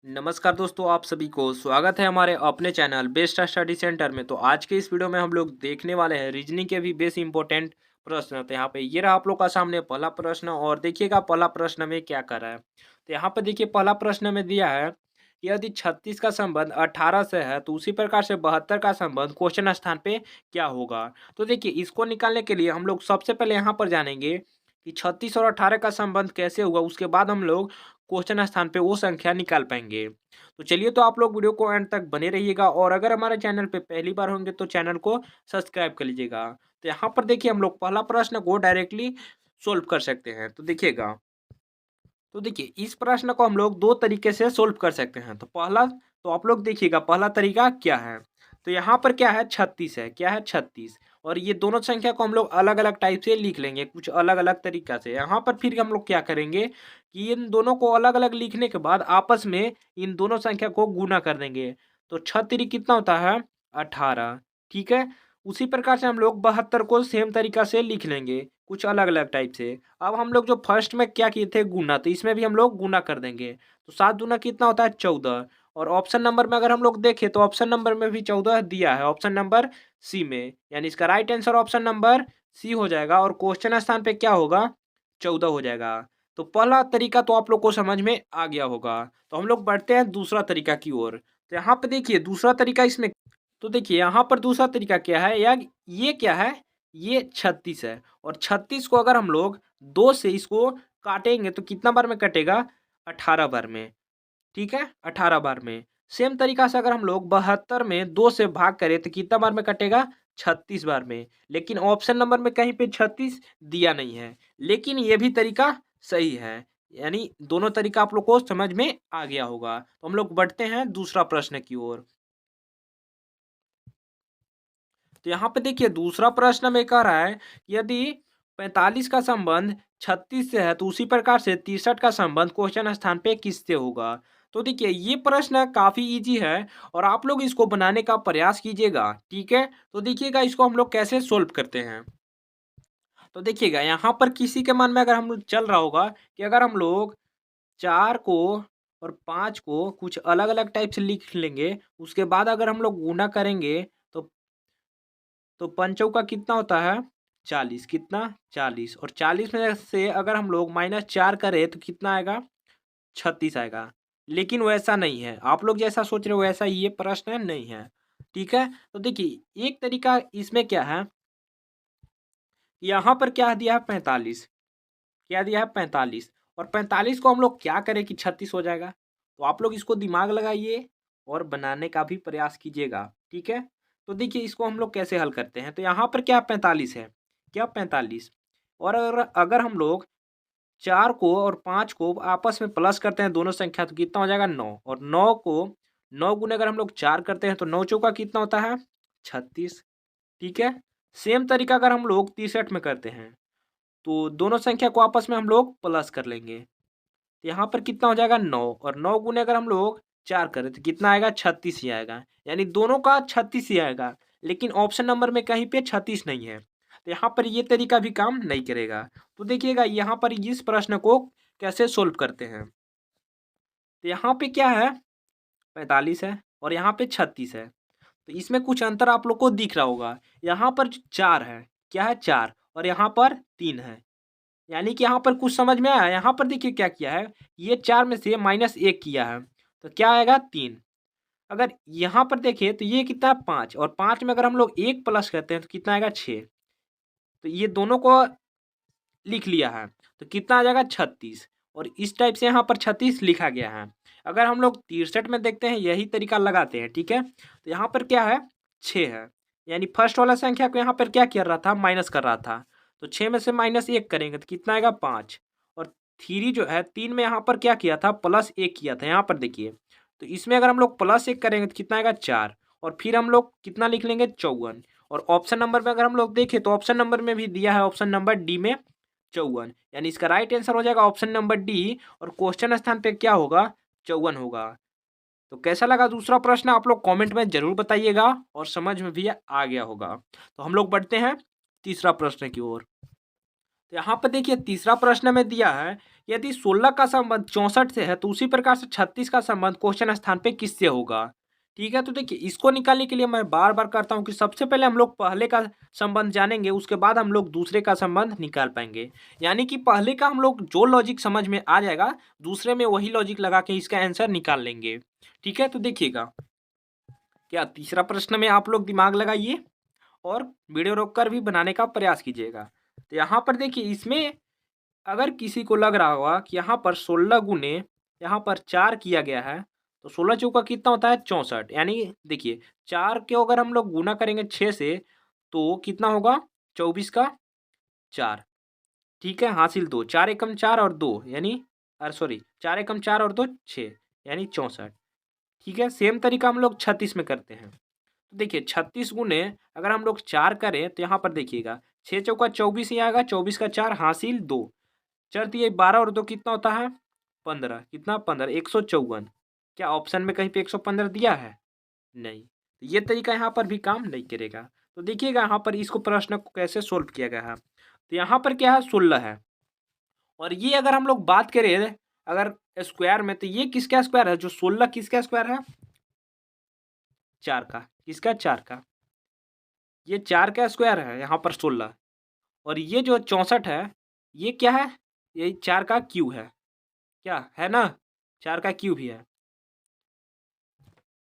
नमस्कार दोस्तों, आप सभी को स्वागत है हमारे अपने चैनल बेस्ट स्टडी सेंटर में। तो आज के इस वीडियो में हम लोग देखने वाले हैं रीजनिंग के भी बेस इंपॉर्टेंट प्रश्न। तो यहाँ पे ये रहा आप लोग का सामने पहला प्रश्न, और देखिएगा पहला प्रश्न में क्या कर रहा है। तो यहाँ पे देखिए पहला प्रश्न में दिया है कि यदि 36 का संबंध 18 से है तो उसी प्रकार से 72 का संबंध क्वेश्चन स्थान पे क्या होगा। तो देखिए इसको निकालने के लिए हम लोग सबसे पहले यहाँ पर जानेंगे कि 36 और 18 का संबंध कैसे होगा, उसके बाद हम लोग क्वेश्चन स्थान पे वो संख्या निकाल पाएंगे। तो चलिए, तो आप लोग वीडियो को एंड तक बने रहिएगा, और अगर हमारे चैनल पे पहली बार होंगे तो चैनल को सब्सक्राइब कर लीजिएगा। तो यहाँ पर देखिए हम लोग पहला प्रश्न को डायरेक्टली सोल्व कर सकते हैं। तो देखिएगा, तो देखिए इस प्रश्न को हम लोग दो तरीके से सोल्व कर सकते हैं। तो पहला, तो आप लोग देखिएगा पहला तरीका क्या है। तो यहाँ पर क्या है, 36 है। क्या है, 36। और ये दोनों संख्या को हम लोग अलग अलग टाइप से लिख लेंगे, कुछ अलग अलग तरीका से। यहाँ पर फिर हम लोग क्या करेंगे कि इन दोनों को अलग अलग लिखने के बाद आपस में इन दोनों संख्या को गुना कर देंगे। तो 6 कितना होता है, 18। ठीक है। उसी प्रकार से हम लोग 72 को सेम तरीका से लिख लेंगे, कुछ अलग अलग टाइप से। अब हम लोग जो फर्स्ट में क्या किए थे, गुना, तो इसमें भी हम लोग गुना कर देंगे। तो 7 दूना कितना होता है, 14। और ऑप्शन नंबर में अगर हम लोग देखें तो ऑप्शन नंबर में भी 14 दिया है, ऑप्शन नंबर सी में। यानी इसका right answer option number C हो जाएगा, और क्वेश्चन स्थान पे क्या होगा, 14 हो जाएगा। तो पहला तरीका तो आप लोग को समझ में आ गया होगा। तो हम लोग बढ़ते हैं दूसरा तरीका की ओर। तो यहाँ पे देखिए दूसरा तरीका इसमें, तो देखिए यहाँ पर दूसरा तरीका क्या है यार, ये क्या है, ये 36 है। और 36 को अगर हम लोग 2 से इसको काटेंगे तो कितना बार में कटेगा, 18 बार में। ठीक है, 18 बार में। सेम तरीका से अगर हम लोग 72 में 2 से भाग करें तो कितना बार में कटेगा, 36 बार में। लेकिन ऑप्शन नंबर में कहीं पे 36 दिया नहीं है, लेकिन ये भी तरीका सही है। यानी दोनों तरीका आप लोग को समझ में आ गया होगा। तो हम लोग बढ़ते हैं दूसरा प्रश्न की ओर। तो यहाँ पे देखिए दूसरा प्रश्न में कह रहा है कि यदि 45 का संबंध 36 से है तो उसी प्रकार से 63 का संबंध क्वेश्चन स्थान पे किससे होगा। तो देखिए ये प्रश्न काफी इजी है, और आप लोग इसको बनाने का प्रयास कीजिएगा। ठीक है। तो देखिएगा इसको हम लोग कैसे सोल्व करते हैं। तो देखिएगा यहाँ पर किसी के मन में अगर हम लोग चल रहा होगा कि अगर हम लोग 4 को और 5 को कुछ अलग अलग टाइप से लिख लेंगे, उसके बाद अगर हम लोग गुना करेंगे तो पंचों का कितना होता है, 40। कितना, 40। और 40 में से अगर हम लोग -4 करें तो कितना आएगा, 36 आएगा। लेकिन वैसा नहीं है, आप लोग जैसा सोच रहे हो वैसा ये प्रश्न नहीं है। ठीक है। तो देखिए एक तरीका इसमें क्या है, यहाँ पर क्या दिया है, 45। क्या दिया है, 45। और 45 को हम लोग क्या करें कि 36 हो जाएगा। तो आप लोग इसको दिमाग लगाइए और बनाने का भी प्रयास कीजिएगा। ठीक है। तो देखिए इसको हम लोग कैसे हल करते हैं। तो यहाँ पर क्या 45 है, क्या 45। और अगर अगर हम लोग 4 को और 5 को आपस में प्लस करते हैं दोनों संख्या, तो कितना हो जाएगा, 9। और 9 को 9 गुने अगर हम लोग 4 करते हैं तो 9 चौका कितना होता है, 36। ठीक है। सेम तरीका अगर हम लोग 63 में करते हैं तो दोनों संख्या को आपस में हम लोग प्लस कर लेंगे। तो यहाँ पर कितना हो जाएगा, 9। और 9 गुने अगर हम लोग 4 करें तो कितना आएगा, 36 ही आएगा। यानी दोनों का 36 ही आएगा, लेकिन ऑप्शन नंबर में कहीं पे 36 नहीं है। तो यहाँ पर ये तरीका भी काम नहीं करेगा। तो देखिएगा यहाँ पर इस प्रश्न को कैसे सोल्व करते हैं। तो यहाँ पे क्या है, 45 है और यहाँ पे 36 है। तो इसमें कुछ अंतर आप लोग को दिख रहा होगा। यहाँ पर 4 है, क्या है, 4। और यहाँ पर 3 है। यानी कि यहाँ पर कुछ समझ में आया। यहाँ पर देखिए क्या किया है, ये 4 में से -1 किया है, तो क्या आएगा, 3। अगर यहाँ पर देखिए तो ये कितना है, 5। और 5 में अगर हम लोग 1 प्लस करते हैं तो कितना आएगा, 6। तो ये दोनों को लिख लिया है, तो कितना आ जाएगा, 36। और इस टाइप से यहाँ पर 36 लिखा गया है। अगर हम लोग 63 में देखते हैं, यही तरीका लगाते हैं। ठीक है। तो यहाँ पर क्या है, 6 है। यानी फर्स्ट वाला संख्या को यहाँ पर क्या कर रहा था, माइनस कर रहा था। तो 6 में से -1 करेंगे तो कितना आएगा, 5। और 3 जो है, 3 में यहाँ पर क्या किया था, +1 किया था। यहाँ पर देखिए, तो इसमें अगर हम लोग +1 करेंगे तो कितना आएगा, 4। और फिर हम लोग कितना लिख लेंगे, 54। और ऑप्शन नंबर में अगर हम लोग देखें तो ऑप्शन नंबर में भी दिया है, ऑप्शन नंबर डी में 54। यानी इसका राइट आंसर हो जाएगा ऑप्शन नंबर डी, और क्वेश्चन स्थान पे क्या होगा, 54 होगा। तो कैसा लगा दूसरा प्रश्न, आप लोग कमेंट में जरूर बताइएगा, और समझ में भी आ गया होगा। तो हम लोग बढ़ते हैं तीसरा प्रश्न की ओर। तो यहाँ पर देखिए तीसरा प्रश्न में दिया है, यदि 16 का संबंध 64 से है तो उसी प्रकार से 36 का संबंध क्वेश्चन स्थान पे किससे होगा। ठीक है, तो देखिए इसको निकालने के लिए मैं बार बार करता हूँ कि सबसे पहले हम लोग पहले का संबंध जानेंगे, उसके बाद हम लोग दूसरे का संबंध निकाल पाएंगे। यानी कि पहले का हम लोग जो लॉजिक समझ में आ जाएगा, दूसरे में वही लॉजिक लगा के इसका आंसर निकाल लेंगे। ठीक है, तो देखिएगा क्या तीसरा प्रश्न में आप लोग दिमाग लगाइए और वीडियो रोककर भी बनाने का प्रयास कीजिएगा। तो यहाँ पर देखिए इसमें अगर किसी को लग रहा होगा कि यहाँ पर 16 गुने यहाँ पर 4 किया गया है, तो 16 चौका कितना होता है 64। यानी देखिए 4 के अगर हम लोग गुना करेंगे 6 से तो कितना होगा 24 का 4। ठीक है, हासिल 2, 4 एकम 4 और 2 यानी अरे सॉरी 4 एकम 4 और 2 6 यानी 64। ठीक है, सेम तरीका हम लोग 36 में करते हैं। तो देखिए 36 गुने अगर हम लोग 4 करें तो यहाँ पर देखिएगा 6 चौका 24 ही आएगा, 24 का 4 हासिल 2, चर दिए 12 और 2 कितना होता है 15, कितना 15 154। क्या ऑप्शन में कहीं पे 115 दिया है? नहीं। तो ये तरीका यहाँ पर भी काम नहीं करेगा। तो देखिएगा यहाँ पर इसको प्रश्न को कैसे सोल्व किया गया है। तो यहाँ पर क्या है 16 है और ये अगर हम लोग बात करें अगर स्क्वायर में, तो ये किसका स्क्वायर है, जो 16 किसका स्क्वायर है 4 का, किसका 4 का, ये 4 का स्क्वायर है यहाँ पर 16। और ये जो 64 है ये क्या है, ये 4 का क्यूब है, क्या है ना 4 का क्यूब ही है।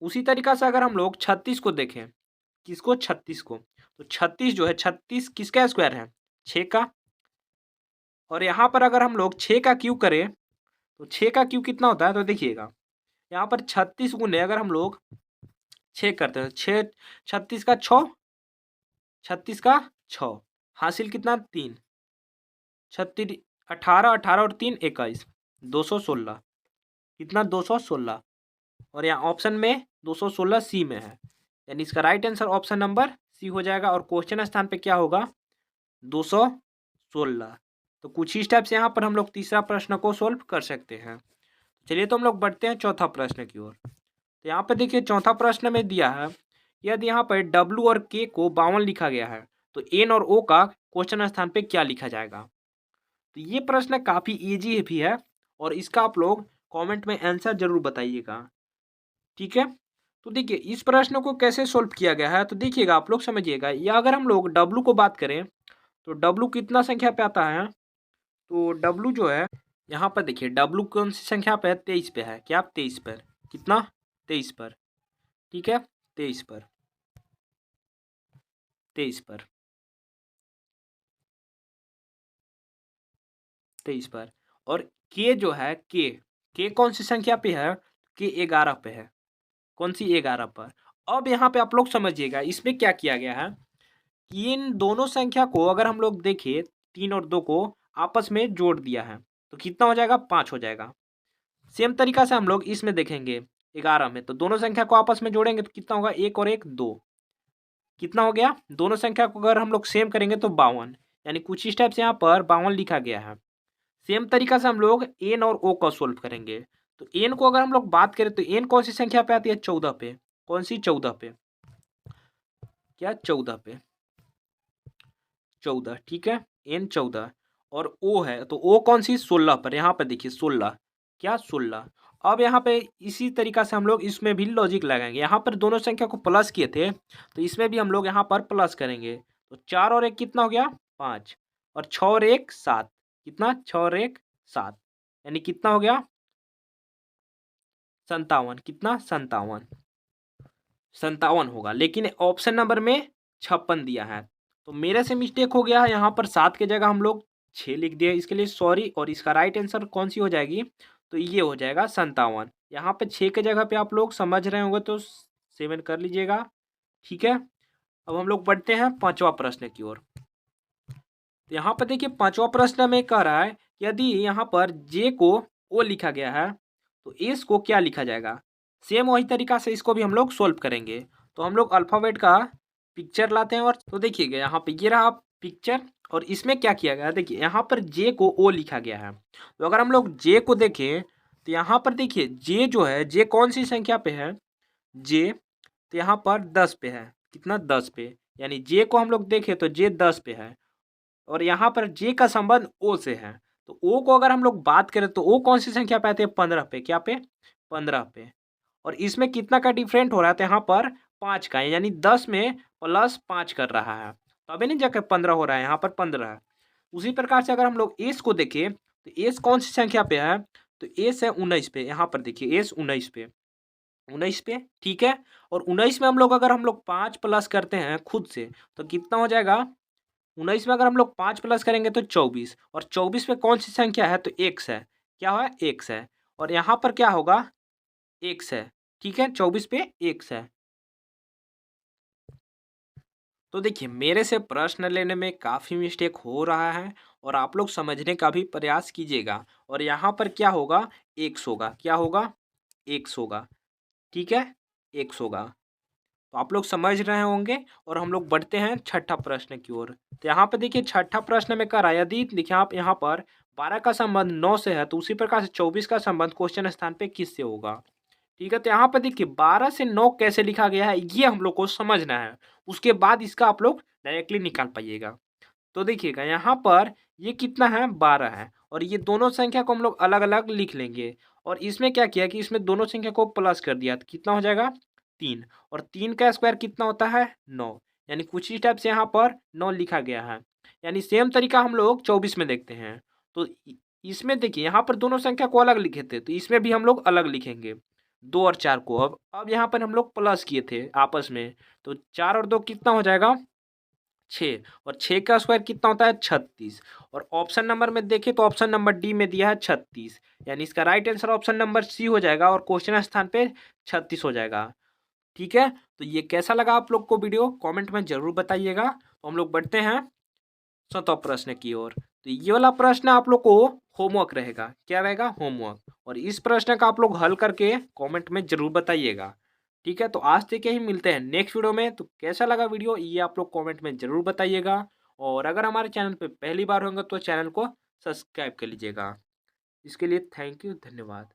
उसी तरीका से अगर हम लोग 36 को देखें, किसको 36 को, तो 36 जो है 36 किसका स्क्वायर है 6 का। और यहाँ पर अगर हम लोग 6 का क्यूब करें तो 6 का क्यूब कितना होता है, तो देखिएगा यहाँ पर 36 गुने अगर हम लोग 6 करते हैं, 6 36 का 6, 36 का 6 हासिल कितना 3, 36 18 18 और 3 21 216, कितना 216। और यहाँ ऑप्शन में 216 सी में है, यानी इसका right answer option number C हो जाएगा। और क्वेश्चन स्थान पे क्या होगा 216। तो कुछ ही स्टेप्स यहाँ पर हम लोग तीसरा प्रश्न को सोल्व कर सकते हैं। चलिए तो हम लोग बढ़ते हैं चौथा प्रश्न की ओर। तो यहाँ पे देखिए चौथा प्रश्न में दिया है, यदि यहाँ पर डब्ल्यू और के को 52 लिखा गया है तो एन और ओ का क्वेश्चन स्थान पे क्या लिखा जाएगा। तो ये प्रश्न काफ़ी इजी भी है और इसका आप लोग कमेंट में आंसर जरूर बताइएगा। ठीक है, तो देखिए इस प्रश्न को कैसे सोल्व किया गया है, तो देखिएगा आप लोग समझिएगा। या अगर हम लोग डब्लू को बात करें तो डब्लू कितना संख्या पे आता है, तो डब्लू जो है यहाँ पर देखिए डब्लू कौन सी संख्या पे है 23 पे है, क्या 23 पर, कितना 23 पर। ठीक है 23 पर, 23 पर, 23 पर। और के जो है के कौन सी संख्या पे है, के 11 पे है, कौन सी 11 पर। अब यहाँ पे आप लोग समझिएगा इसमें क्या किया गया है कि इन दोनों संख्या को अगर हम लोग देखें 3 और 2 को आपस में जोड़ दिया है तो कितना हो जाएगा 5 हो जाएगा। सेम तरीका से हम लोग इसमें देखेंगे 11 में, तो दोनों संख्या को आपस में जोड़ेंगे तो कितना होगा 1 और 1 2, कितना हो गया। दोनों संख्या को अगर हम लोग सेम करेंगे तो 52, यानी कुछ ही स्टेप्स यहाँ पर 52 लिखा गया है। सेम तरीका से हम लोग एन और ओ का सोल्व करेंगे। तो एन को अगर हम लोग बात करें तो एन कौन सी संख्या पे आती है 14 पे, कौन सी 14 पे, क्या 14 पे, 14। ठीक है एन 14। और ओ है तो ओ कौन सी 16 पर, यहाँ पे देखिए 16, क्या 16। अब यहाँ पे इसी तरीका से हम लोग इसमें भी लॉजिक लगाएंगे। यहाँ पर दोनों संख्या को प्लस किए थे तो इसमें भी हम लोग यहाँ पर प्लस करेंगे। तो 4 और 1 कितना हो गया 5, और 6 और 1 7, कितना 6 और 1 7, यानी कितना हो गया 57, कितना 57, 57 होगा। लेकिन ऑप्शन नंबर में 56 दिया है तो मेरे से मिस्टेक हो गया है, यहाँ पर 7 की जगह हम लोग 6 लिख दिए, इसके लिए सॉरी। और इसका राइट आंसर कौन सी हो जाएगी, तो ये हो जाएगा 57। यहाँ पे 6 के जगह पे आप लोग समझ रहे होंगे तो 7 कर लीजिएगा। ठीक है, अब हम लोग बढ़ते हैं पांचवा प्रश्न की ओर। तो यहाँ पर देखिए पांचवा प्रश्न में कह रहा है यदि यहाँ पर जे को ओ लिखा गया है तो एस को क्या लिखा जाएगा। सेम वही तरीका से इसको भी हम लोग सोल्व करेंगे। तो हम लोग अल्फ़ाबेट का पिक्चर लाते हैं और तो देखिएगा यहाँ पे ये रहा पिक्चर। और इसमें क्या किया गया है, देखिए यहाँ पर जे को ओ लिखा गया है। तो अगर हम लोग जे को देखें तो यहाँ पर देखिए जे जो है जे कौन सी संख्या पे है, जे तो यहाँ पर 10 पे है, कितना 10 पे, यानी जे को हम लोग देखें तो जे 10 पे है। और यहाँ पर जे का संबंध ओ से है। तो ओ को अगर हम लोग बात करें तो ओ कौन सी संख्या पे आते हैं? 15 पे। क्या पे? 15 पे। और इसमें कितना का डिफरेंट हो रहा है? तो यहाँ पर 5 का, यानी 10 में प्लस 5 कर रहा है, तभी नहीं जाके 15 हो रहा है, यहाँ पर 15 है। उसी प्रकार से अगर हम लोग एस को देखें तो एस कौन सी संख्या पे है? तो एस है 19 पे। यहाँ पर देखिए एस 19 पे, 19 पे, ठीक है। और 19 में हम लोग 5 प्लस करते हैं खुद से तो कितना हो जाएगा? 19 में अगर हम लोग 5 प्लस करेंगे तो 24, और 24 पे कौन सी संख्या है? तो एक्स है। क्या है? एक्स है। और यहाँ पर क्या होगा? एक्स है, ठीक है। 24 पे एक्स है। तो देखिए मेरे से प्रश्न लेने में काफ़ी मिस्टेक हो रहा है, और आप लोग समझने का भी प्रयास कीजिएगा। और यहाँ पर क्या होगा? एक्स होगा। क्या होगा? एक्स होगा, ठीक है, एक्स होगा। तो आप लोग समझ रहे होंगे। और हम लोग बढ़ते हैं छठा प्रश्न की ओर। तो यहाँ पे देखिए छठा प्रश्न में करा, यदि देखिए आप यहाँ पर 12 का संबंध 9 से है तो उसी प्रकार से 24 का संबंध क्वेश्चन स्थान पे किससे होगा? ठीक है, तो यहाँ पर देखिए 12 से 9 कैसे लिखा गया है ये हम लोग को समझना है। उसके बाद इसका आप लोग डायरेक्टली निकाल पाइएगा। तो देखिएगा यहाँ पर ये कितना है? 12 है, और ये दोनों संख्या को हम लोग अलग-अलग लिख लेंगे। और इसमें क्या किया कि इसमें दोनों संख्या को प्लस कर दिया, तो कितना हो जाएगा? 3। और 3 का स्क्वायर कितना होता है? 9। यानी कुछ इस टाइप से यहाँ पर 9 लिखा गया है। यानी सेम तरीका हम लोग 24 में देखते हैं। तो इसमें देखिए यहाँ पर दोनों संख्या को अलग लिखे थे, तो इसमें भी हम लोग अलग लिखेंगे। 2 और 4 को अब यहाँ पर हम लोग प्लस किए थे आपस में, तो 4 और 2 कितना हो जाएगा? 6। और 6 का स्क्वायर कितना होता है? 36। और ऑप्शन नंबर में देखें तो ऑप्शन नंबर डी में दिया है 36, यानी इसका right answer option number C हो जाएगा, और क्वेश्चन स्थान पे 36 हो जाएगा। ठीक है, तो ये कैसा लगा आप लोग को वीडियो? कमेंट में जरूर बताइएगा। तो हम लोग बढ़ते हैं 7वां प्रश्न की ओर। तो ये वाला प्रश्न आप लोग को होमवर्क रहेगा। क्या रहेगा? होमवर्क। और इस प्रश्न का आप लोग हल करके कमेंट में जरूर बताइएगा। ठीक है, तो आज तक यही, मिलते हैं नेक्स्ट वीडियो में। तो कैसा लगा वीडियो ये आप लोग कमेंट में जरूर बताइएगा। और अगर हमारे चैनल पे पहली बार होंगे तो चैनल को सब्सक्राइब कर लीजिएगा। इसके लिए थैंक यू, धन्यवाद।